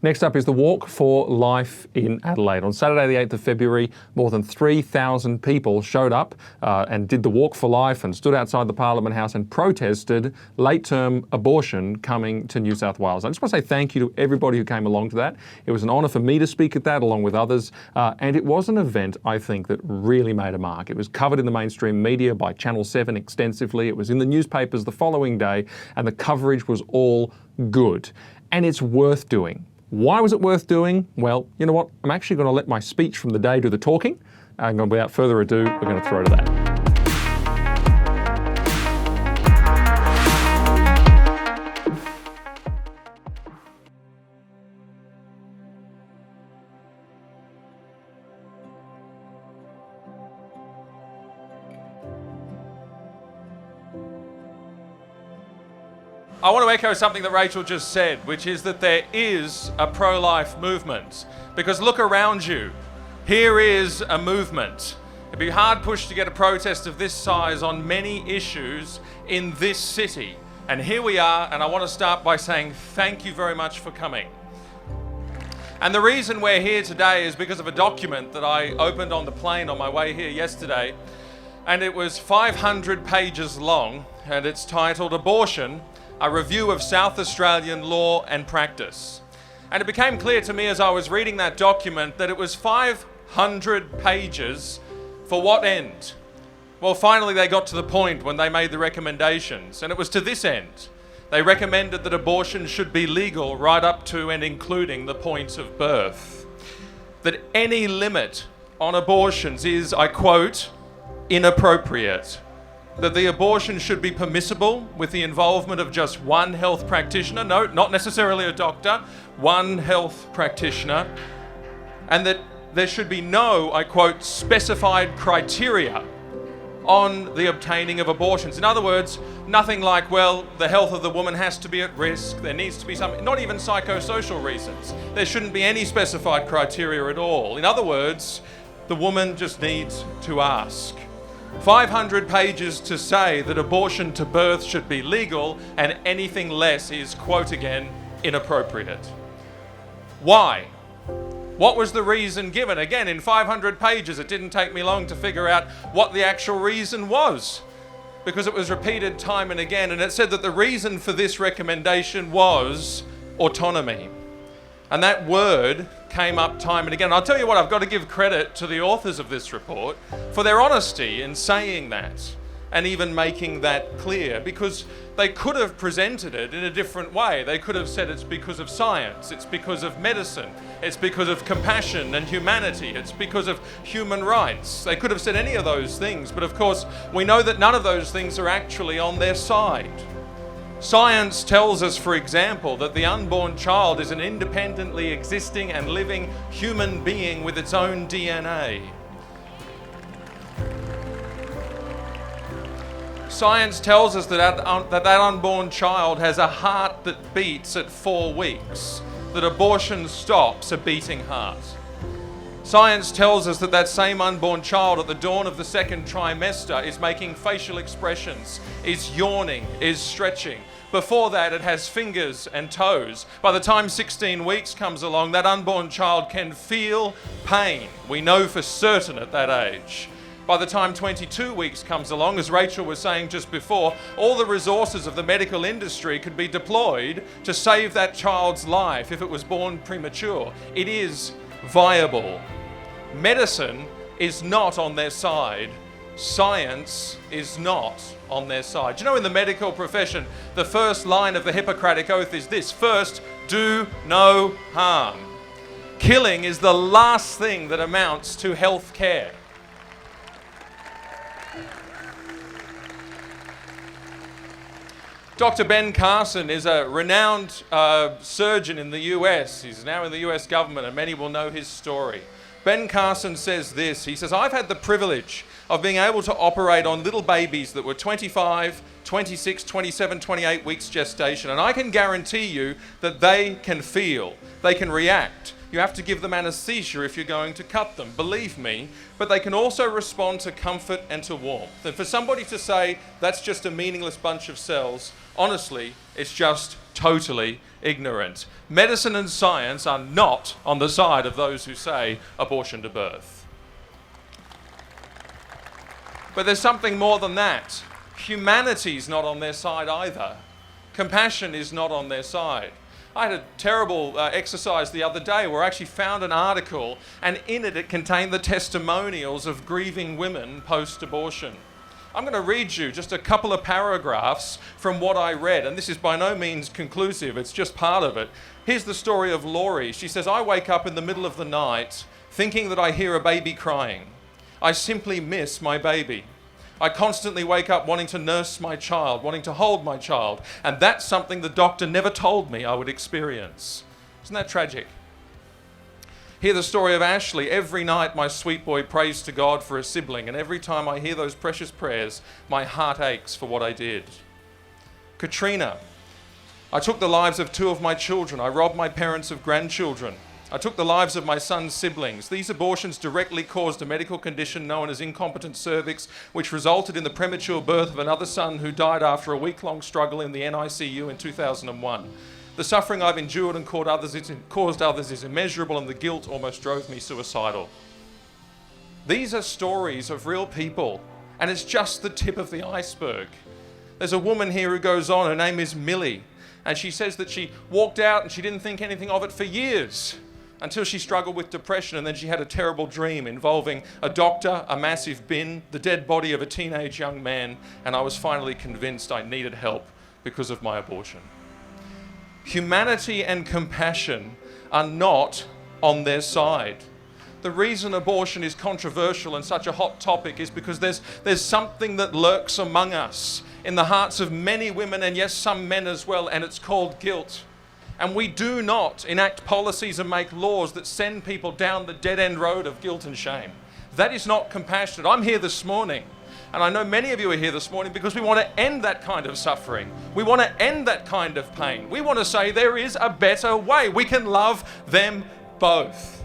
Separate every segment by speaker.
Speaker 1: Next up is the Walk for Life in Adelaide. On Saturday the 8th of February, more than 3,000 people showed up and did the Walk for Life and stood outside the Parliament House and protested late-term abortion coming to New South Wales. I just want to say thank you to everybody who came along to that. It was an honour for me to speak at that along with others, and it was an event, I think, that really made a mark. It was covered in the mainstream media by Channel 7 extensively. It was in the newspapers the following day, and the coverage was all good. And it's worth doing. Why was it worth doing? Well, you know what? I'm actually going to let my speech from the day do the talking. And without further ado, we're going to throw to that.
Speaker 2: I want to echo something that Rachel just said, which is that there is a pro-life movement. Because look around you. Here is a movement. It'd be hard pushed to get a protest of this size on many issues in this city. And here we are, and I want to start by saying thank you very much for coming. And the reason we're here today is because of a document that I opened on the plane on my way here yesterday. And it was 500 pages long, and it's titled Abortion, a Review of South Australian Law and Practice. And it became clear to me as I was reading that document that it was 500 pages for what end? Well, finally they got to the point when they made the recommendations, and it was to this end. They recommended that abortion should be legal right up to and including the point of birth. That any limit on abortions is, I quote, inappropriate. That the abortion should be permissible with the involvement of just one health practitioner, no, not necessarily a doctor, one health practitioner, and that there should be no, I quote, specified criteria on the obtaining of abortions. In other words, nothing like, well, the health of the woman has to be at risk, there needs to be some, not even psychosocial reasons. There shouldn't be any specified criteria at all. In other words, the woman just needs to ask. 500 pages to say that abortion to birth should be legal and anything less is, quote again, inappropriate. Why? What was the reason given? Again, in 500 pages, it didn't take me long to figure out what the actual reason was, because it was repeated time and again, and it said that the reason for this recommendation was autonomy. And that word came up time and again. And I'll tell you what, I've got to give credit to the authors of this report for their honesty in saying that and even making that clear, because they could have presented it in a different way. They could have said it's because of science, it's because of medicine, it's because of compassion and humanity, it's because of human rights. They could have said any of those things, but of course we know that none of those things are actually on their side. Science tells us, for example, that the unborn child is an independently existing and living human being with its own DNA. Science tells us that that unborn child has a heart that beats at 4 weeks, that abortion stops a beating heart. Science tells us that that same unborn child at the dawn of the second trimester is making facial expressions, is yawning, is stretching. Before that, it has fingers and toes. By the time 16 weeks comes along, that unborn child can feel pain. We know for certain at that age. By the time 22 weeks comes along, as Rachel was saying just before, all the resources of the medical industry could be deployed to save that child's life if it was born premature. It is viable. Medicine is not on their side. Science is not on their side. Do you know, in the medical profession, the first line of the Hippocratic Oath is this: first, do no harm. Killing is the last thing that amounts to health care. Dr. Ben Carson is a renowned surgeon in the US. He's now in the US government, and many will know his story. Ben Carson says this. He says, I've had the privilege of being able to operate on little babies that were 25, 26, 27, 28 weeks gestation, and I can guarantee you that they can feel, they can react, You have to give them anesthesia if you're going to cut them, believe me. But they can also respond to comfort and to warmth. And for somebody to say that's just a meaningless bunch of cells, honestly, it's just totally ignorant. Medicine and science are not on the side of those who say abortion to birth. But there's something more than that. Humanity's not on their side either. Compassion is not on their side. I had a terrible exercise the other day where I actually found an article, and in it contained the testimonials of grieving women post-abortion. I'm going to read you just a couple of paragraphs from what I read, and this is by no means conclusive, it's just part of it. Here's the story of Laurie. She says, "I wake up in the middle of the night thinking that I hear a baby crying. I simply miss my baby. I constantly wake up wanting to nurse my child, wanting to hold my child, and that's something the doctor never told me I would experience." Isn't that tragic? Hear the story of Ashley. "Every night my sweet boy prays to God for a sibling, and every time I hear those precious prayers, my heart aches for what I did." Katrina. "I took the lives of 2 of my children. I robbed my parents of grandchildren. I took the lives of my son's siblings. These abortions directly caused a medical condition known as incompetent cervix, which resulted in the premature birth of another son who died after a week-long struggle in the NICU in 2001. The suffering I've endured and caused others is immeasurable, and the guilt almost drove me suicidal." These are stories of real people, and it's just the tip of the iceberg. There's a woman here who goes on, her name is Millie, and she says that she walked out and she didn't think anything of it for years, until she struggled with depression, and then she had a terrible dream involving a doctor, a massive bin, the dead body of a teenage young man, and I was finally convinced I needed help because of my abortion. Humanity and compassion are not on their side. The reason abortion is controversial and such a hot topic is because there's something that lurks among us in the hearts of many women, and yes, some men as well, and it's called guilt. And we do not enact policies and make laws that send people down the dead-end road of guilt and shame. That is not compassionate. I'm here this morning, and I know many of you are here this morning because we want to end that kind of suffering. We want to end that kind of pain. We want to say there is a better way. We can love them both.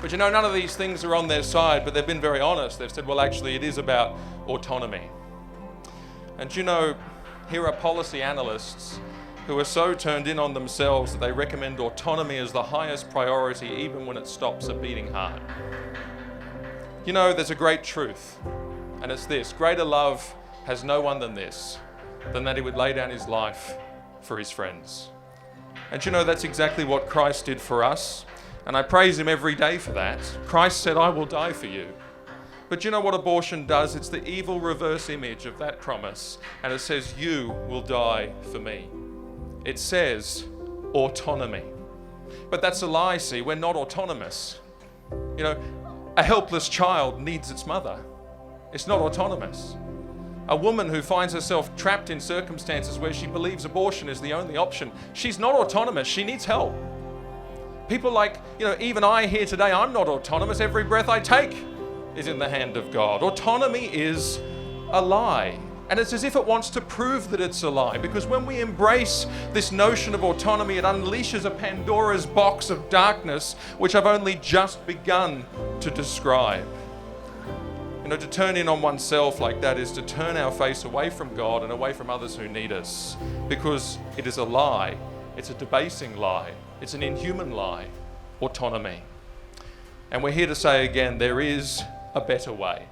Speaker 2: But you know, none of these things are on their side, but they've been very honest. They've said, well, actually, it is about autonomy. And you know, here are policy analysts who are so turned in on themselves that they recommend autonomy as the highest priority, even when it stops a beating heart. You know, there's a great truth, and it's this: greater love has no one than this, than that he would lay down his life for his friends. And you know, that's exactly what Christ did for us, and I praise him every day for that. Christ said, "I will die for you." But you know what abortion does? It's the evil reverse image of that promise. And it says, "You will die for me." It says autonomy. But that's a lie, see. We're not autonomous. You know, a helpless child needs its mother. It's not autonomous. A woman who finds herself trapped in circumstances where she believes abortion is the only option, she's not autonomous. She needs help. People like, you know, even I here today, I'm not autonomous. Every breath I take is in the hand of God. Autonomy is a lie. And it's as if it wants to prove that it's a lie, because when we embrace this notion of autonomy, it unleashes a Pandora's box of darkness, which I've only just begun to describe. You know, to turn in on oneself like that is to turn our face away from God and away from others who need us, because it is a lie. It's a debasing lie. It's an inhuman lie. Autonomy. And we're here to say again, there is a better way.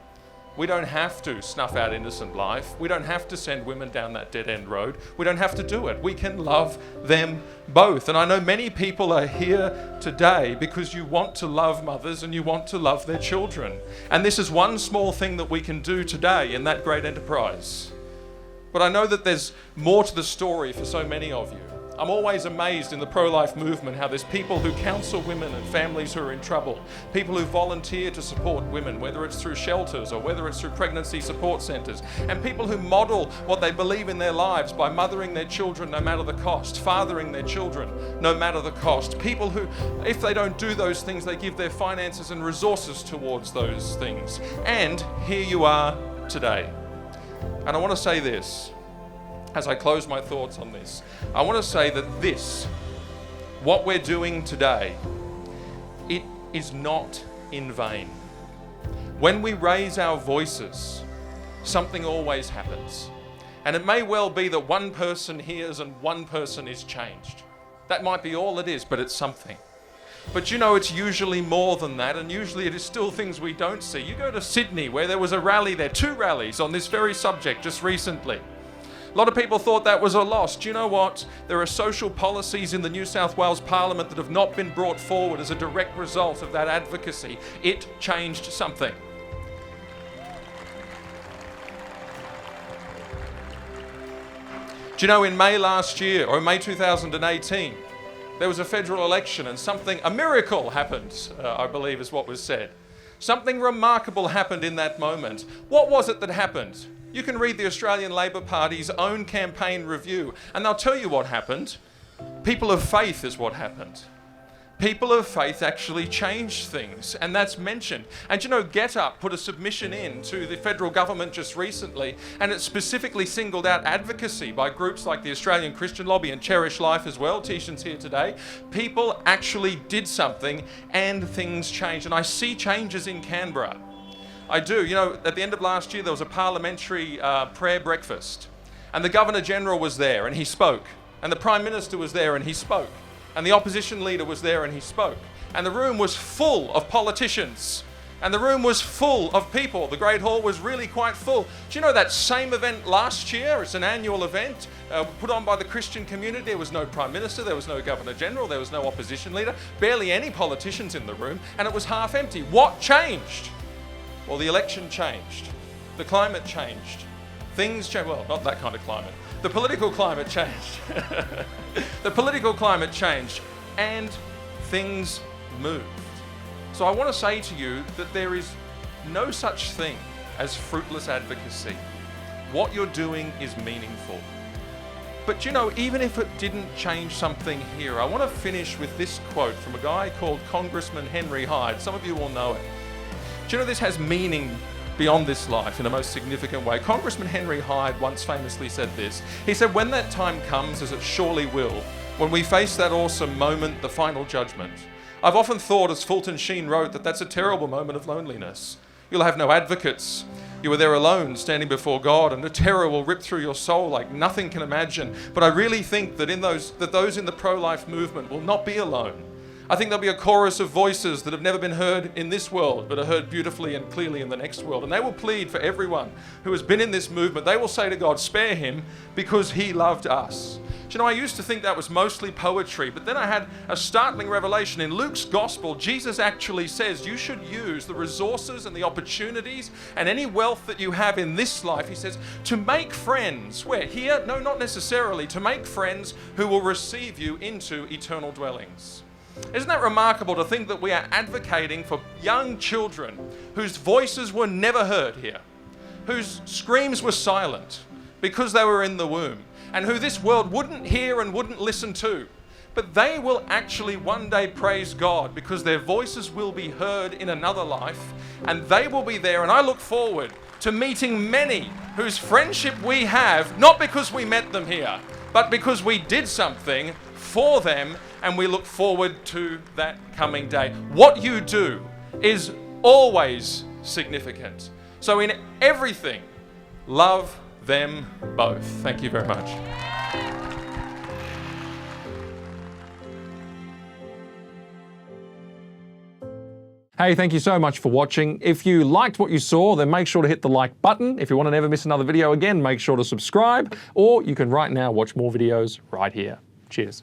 Speaker 2: We don't have to snuff out innocent life. We don't have to send women down that dead-end road. We don't have to do it. We can love them both. And I know many people are here today because you want to love mothers and you want to love their children. And this is one small thing that we can do today in that great enterprise. But I know that there's more to the story for so many of you. I'm always amazed in the pro-life movement how there's people who counsel women and families who are in trouble, people who volunteer to support women, whether it's through shelters or whether it's through pregnancy support centres, and people who model what they believe in their lives by mothering their children no matter the cost, fathering their children no matter the cost, people who, if they don't do those things, they give their finances and resources towards those things. And here you are today. And I want to say this. as I close my thoughts on this, I want to say that what we're doing today, it is not in vain. When we raise our voices, something always happens. And it may well be that one person hears and one person is changed. That might be all it is, but it's something. But you know, it's usually more than that, and usually it is still things we don't see. You go to Sydney, where there was a rally there, 2 rallies on this very subject just recently. A lot of people thought that was a loss. Do you know what? There are social policies in the New South Wales Parliament that have not been brought forward as a direct result of that advocacy. It changed something. Do you know, in May last year, or May 2018, there was a federal election and a miracle happened, I believe is what was said. Something remarkable happened in that moment. What was it that happened? You can read the Australian Labor Party's own campaign review, and they'll tell you what happened. People of faith is what happened. People of faith actually changed things, and that's mentioned. And you know, GetUp put a submission in to the federal government just recently, and it specifically singled out advocacy by groups like the Australian Christian Lobby and Cherish Life as well. Tishan's here today. People actually did something, and things changed. And I see changes in Canberra. I do. You know, at the end of last year, there was a parliamentary prayer breakfast, and the Governor-General was there, and he spoke. And the Prime Minister was there, and he spoke. And the opposition leader was there, and he spoke. And the room was full of politicians. And the room was full of people. The Great Hall was really quite full. Do you know that same event last year? It's an annual event put on by the Christian community. There was no Prime Minister, there was no Governor-General, there was no opposition leader, barely any politicians in the room, and it was half empty. What changed? Well, the election changed. The climate changed. Things changed. Well, not that kind of climate. The political climate changed. The political climate changed, and things moved. So I want to say to you that there is no such thing as fruitless advocacy. What you're doing is meaningful. But you know, even if it didn't change something here, I want to finish with this quote from a guy called Congressman Henry Hyde. Some of you will know it. Do you know this has meaning beyond this life in a most significant way? Congressman Henry Hyde once famously said this. He said, "When that time comes, as it surely will, when we face that awesome moment, the final judgment, I've often thought, as Fulton Sheen wrote, that that's a terrible moment of loneliness. You'll have no advocates. You are there alone, standing before God, and the terror will rip through your soul like nothing can imagine. But I really think that those in the pro-life movement will not be alone. I think there'll be a chorus of voices that have never been heard in this world, but are heard beautifully and clearly in the next world. And they will plead for everyone who has been in this movement. They will say to God, spare him because he loved us." Do you know, I used to think that was mostly poetry, but then I had a startling revelation. In Luke's gospel, Jesus actually says you should use the resources and the opportunities and any wealth that you have in this life, he says, to make friends. Where? Here? No, not necessarily. To make friends who will receive you into eternal dwellings. Isn't that remarkable to think that we are advocating for young children whose voices were never heard here, whose screams were silent because they were in the womb, and who this world wouldn't hear and wouldn't listen to. But they will actually one day praise God because their voices will be heard in another life, and they will be there. And I look forward to meeting many whose friendship we have, not because we met them here, but because we did something for them, and we look forward to that coming day. What you do is always significant. So in everything, love them both. Thank you very much.
Speaker 1: Hey, thank you so much for watching. If you liked what you saw, then make sure to hit the like button. If you want to never miss another video again, make sure to subscribe, or you can right now watch more videos right here. Cheers.